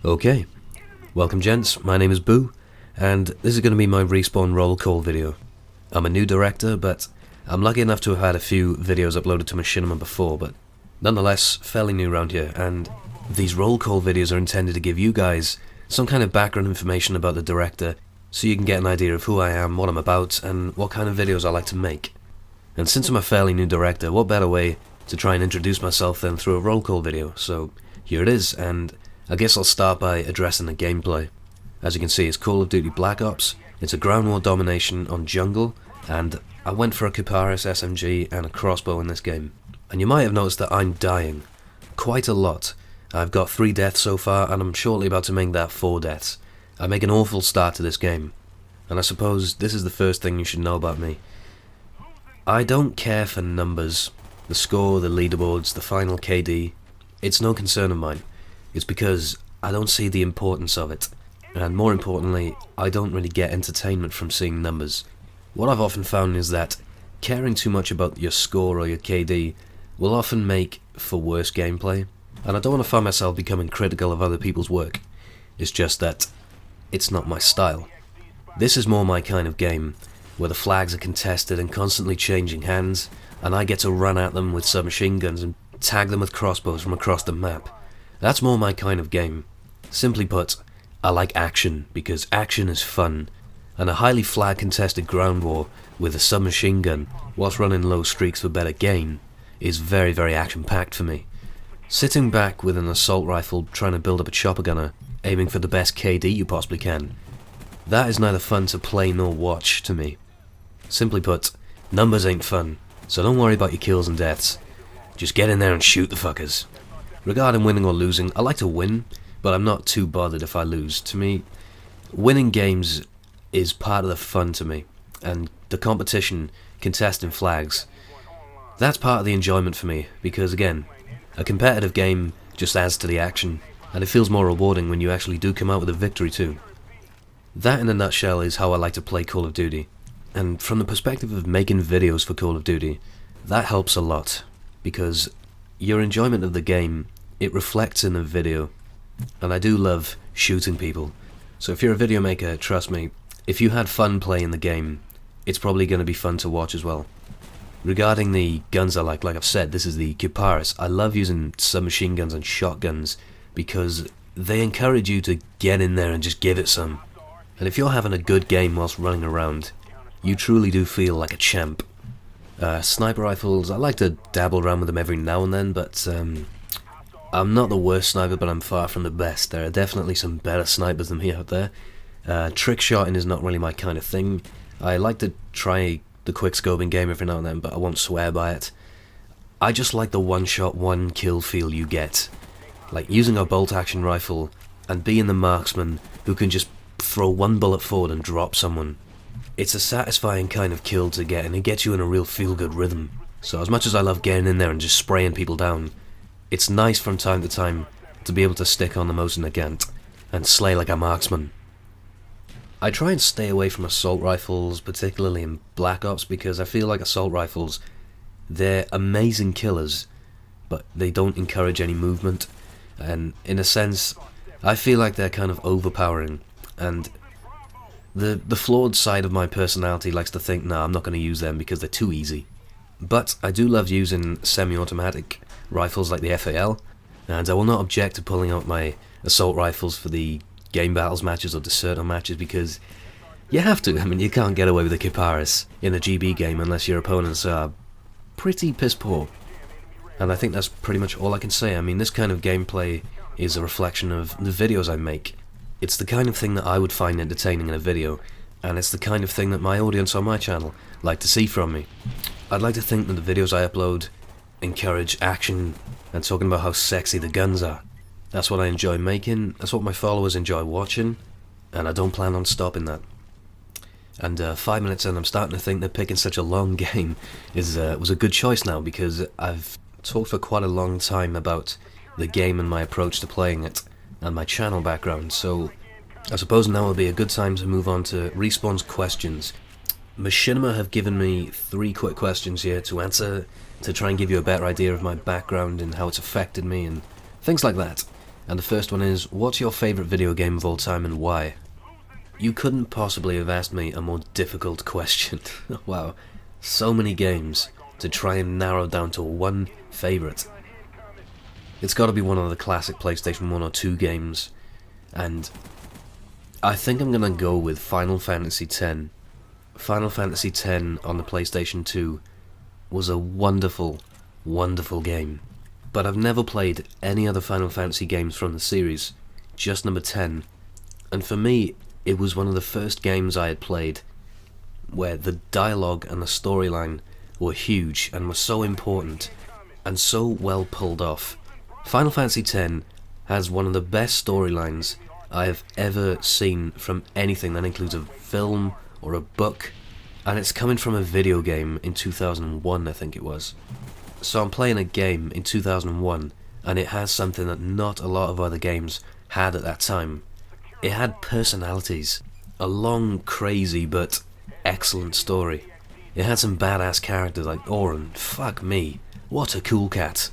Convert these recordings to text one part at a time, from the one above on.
Okay, welcome gents, my name is Boo, and this is going to be my Respawn roll call video. I'm a new director, but I'm lucky enough to have had a few videos uploaded to Machinima before, but nonetheless fairly new around here, and these roll call videos are intended to give you guys some kind of background information about the director, so you can get an idea of who I am, what I'm about, and what kind of videos I like to make. And since I'm a fairly new director, what better way to try and introduce myself than through a roll call video, so here it is, and I guess I'll start by addressing the gameplay. As you can see, it's Call of Duty Black Ops, it's a ground war domination on jungle, and I went for a Kiparis SMG and a crossbow in this game. And you might have noticed that I'm dying. Quite a lot. I've got 3 deaths so far, and I'm shortly about to make that 4 deaths. I make an awful start to this game. And I suppose this is the first thing you should know about me. I don't care for numbers. The score, the leaderboards, the final KD. It's no concern of mine. It's because I don't see the importance of it, and more importantly, I don't really get entertainment from seeing numbers. What I've often found is that caring too much about your score or your KD will often make for worse gameplay, and I don't want to find myself becoming critical of other people's work. It's just that it's not my style. This is more my kind of game, where the flags are contested and constantly changing hands, and I get to run at them with submachine guns and tag them with crossbows from across the map. That's more my kind of game. Simply put, I like action, because action is fun, and a highly flag contested ground war with a submachine gun, whilst running low streaks for better gain, is very, very action packed for me. Sitting back with an assault rifle trying to build up a chopper gunner, aiming for the best KD you possibly can, that is neither fun to play nor watch to me. Simply put, numbers ain't fun, so don't worry about your kills and deaths. Just get in there and shoot the fuckers. Regarding winning or losing, I like to win, but I'm not too bothered if I lose. To me, winning games is part of the fun to me, and the competition, contesting flags, that's part of the enjoyment for me, because again, a competitive game just adds to the action, and it feels more rewarding when you actually do come out with a victory too. That in a nutshell is how I like to play Call of Duty, and from the perspective of making videos for Call of Duty, that helps a lot, because your enjoyment of the game, it reflects in the video, and I do love shooting people. So if you're a video maker, trust me, if you had fun playing the game, it's probably going to be fun to watch as well. Regarding the guns I like I've said, this is the Kiparis. I love using submachine guns and shotguns because they encourage you to get in there and just give it some. And if you're having a good game whilst running around, you truly do feel like a champ. Sniper rifles, I like to dabble around with them every now and then, but I'm not the worst sniper, but I'm far from the best. There are definitely some better snipers than me out there. Trick shotting is not really my kind of thing. I like to try the quick scoping game every now and then, but I won't swear by it. I just like the one shot, one kill feel you get. Like using a bolt action rifle and being the marksman who can just throw one bullet forward and drop someone. It's a satisfying kind of kill to get, and it gets you in a real feel-good rhythm. So as much as I love getting in there and just spraying people down, it's nice from time to time to be able to stick on the Mosin Nagant and slay like a marksman. I try and stay away from assault rifles, particularly in Black Ops, because I feel like assault rifles, they're amazing killers, but they don't encourage any movement, and in a sense, I feel like they're kind of overpowering, and the flawed side of my personality likes to think, nah, I'm not going to use them because they're too easy. But I do love using semi-automatic rifles like the FAL, and I will not object to pulling out my assault rifles for the game battles matches or deserter matches, because you have to. I mean, you can't get away with a Kiparis in a GB game unless your opponents are pretty piss poor. And I think that's pretty much all I can say. I mean, this kind of gameplay is a reflection of the videos I make. It's the kind of thing that I would find entertaining in a video, and it's the kind of thing that my audience on my channel like to see from me. I'd like to think that the videos I upload encourage action and talking about how sexy the guns are. That's what I enjoy making, that's what my followers enjoy watching, and I don't plan on stopping that. And 5 minutes in, I'm starting to think that picking such a long game was a good choice now, because I've talked for quite a long time about the game and my approach to playing it, and my channel background, so I suppose now will be a good time to move on to Respawn's questions. Machinima have given me 3 quick questions here to answer, to try and give you a better idea of my background and how it's affected me and things like that. And the first one is, what's your favourite video game of all time and why? You couldn't possibly have asked me a more difficult question. Wow, so many games to try and narrow down to one favourite. It's got to be one of the classic PlayStation 1 or 2 games, and I think I'm gonna go with Final Fantasy X. Final Fantasy X on the PlayStation 2 was a wonderful, wonderful game. But I've never played any other Final Fantasy games from the series, just number 10. And for me, it was one of the first games I had played where the dialogue and the storyline were huge and were so important and so well pulled off. Final Fantasy X has one of the best storylines I have ever seen from anything that includes a film or a book, and it's coming from a video game in 2001, I think it was. So I'm playing a game in 2001, and it has something that not a lot of other games had at that time. It had personalities, a long, crazy, but excellent story. It had some badass characters like Auron. Fuck me, what a cool cat.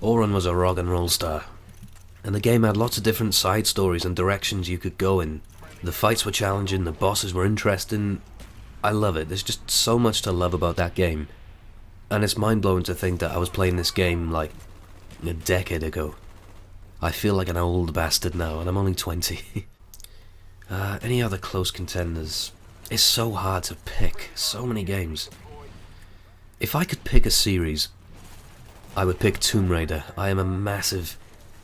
Auron was a rock and roll star. And the game had lots of different side stories and directions you could go in. The fights were challenging, the bosses were interesting. I love it, there's just so much to love about that game. And it's mind-blowing to think that I was playing this game like a decade ago. I feel like an old bastard now, and I'm only 20. Any other close contenders? It's so hard to pick, so many games. If I could pick a series, I would pick Tomb Raider. I am a massive,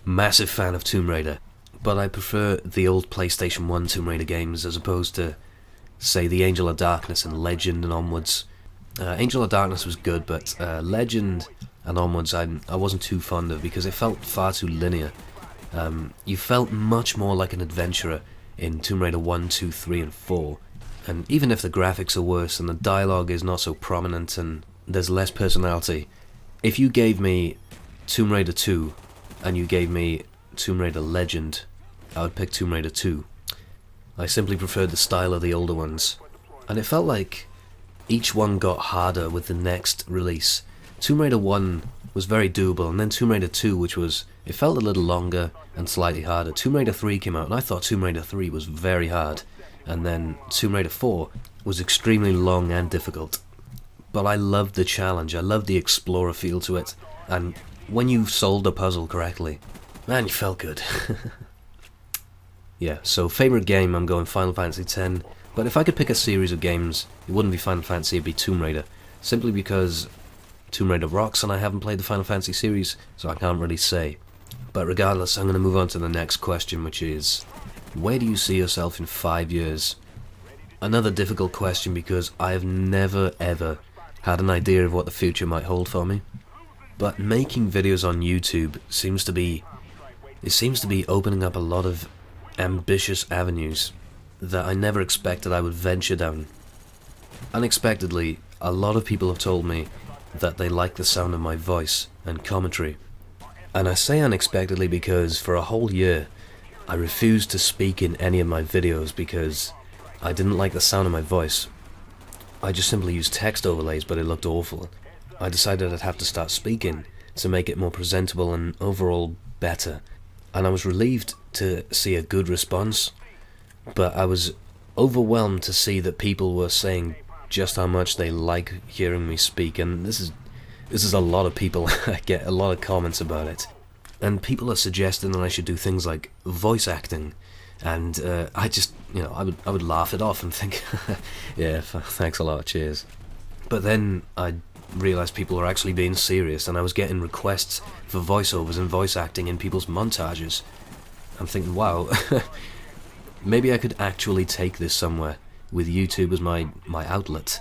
massive fan of Tomb Raider, but I prefer the old PlayStation 1 Tomb Raider games as opposed to, say, the Angel of Darkness and Legend and onwards. Angel of Darkness was good, but Legend and onwards I wasn't too fond of because it felt far too linear. You felt much more like an adventurer in Tomb Raider 1, 2, 3 and 4. And even if the graphics are worse and the dialogue is not so prominent and there's less personality, if you gave me Tomb Raider 2 and you gave me Tomb Raider Legend, I would pick Tomb Raider 2. I simply preferred the style of the older ones. And it felt like each one got harder with the next release. Tomb Raider 1 was very doable, and then Tomb Raider 2, which was, it felt a little longer and slightly harder. Tomb Raider 3 came out, and I thought Tomb Raider 3 was very hard. And then Tomb Raider 4 was extremely long and difficult. But I loved the challenge, I loved the explorer feel to it, and when you solved a puzzle correctly, man, you felt good. Yeah, so favourite game, I'm going Final Fantasy X, but if I could pick a series of games, it wouldn't be Final Fantasy, it'd be Tomb Raider, simply because Tomb Raider rocks and I haven't played the Final Fantasy series, so I can't really say. But regardless, I'm going to move on to the next question, which is, where do you see yourself in 5 years? Another difficult question because I have never ever had an idea of what the future might hold for me. But making videos on YouTube seems to be opening up a lot of ambitious avenues that I never expected I would venture down. Unexpectedly, a lot of people have told me that they like the sound of my voice and commentary. And I say unexpectedly because for a whole year I refused to speak in any of my videos because I didn't like the sound of my voice. I just simply used text overlays, but it looked awful. I decided I'd have to start speaking to make it more presentable and overall better. And I was relieved to see a good response, but I was overwhelmed to see that people were saying just how much they like hearing me speak, and this is a lot of people. I get a lot of comments about it. And people are suggesting that I should do things like voice acting, and I just, I would laugh it off and think, yeah, thanks a lot, cheers. But then I realised people were actually being serious, and I was getting requests for voiceovers and voice acting in people's montages. I'm thinking, wow, maybe I could actually take this somewhere with YouTube as my outlet.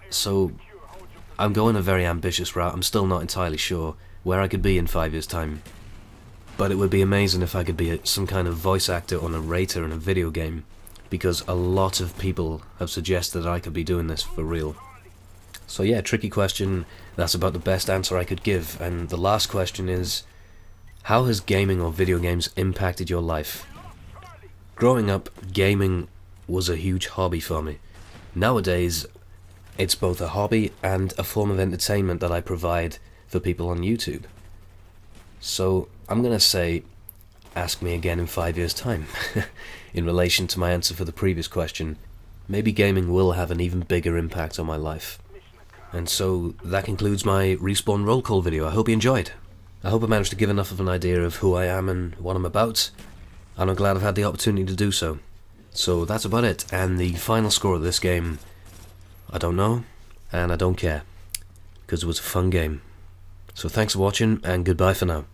So I'm going a very ambitious route. I'm still not entirely sure where I could be in 5 years' time. But it would be amazing if I could be some kind of voice actor or narrator in a video game, because a lot of people have suggested that I could be doing this for real. So yeah, tricky question. That's about the best answer I could give. And the last question is, how has gaming or video games impacted your life? Growing up, gaming was a huge hobby for me. Nowadays, it's both a hobby and a form of entertainment that I provide for people on YouTube. So I'm gonna say, ask me again in 5 years' time. In relation to my answer for the previous question, maybe gaming will have an even bigger impact on my life. And so that concludes my Respawn roll call video. I hope you enjoyed. I hope I managed to give enough of an idea of who I am and what I'm about, and I'm glad I've had the opportunity to do so. So that's about it, and the final score of this game, I don't know, and I don't care, because it was a fun game. So thanks for watching, and goodbye for now.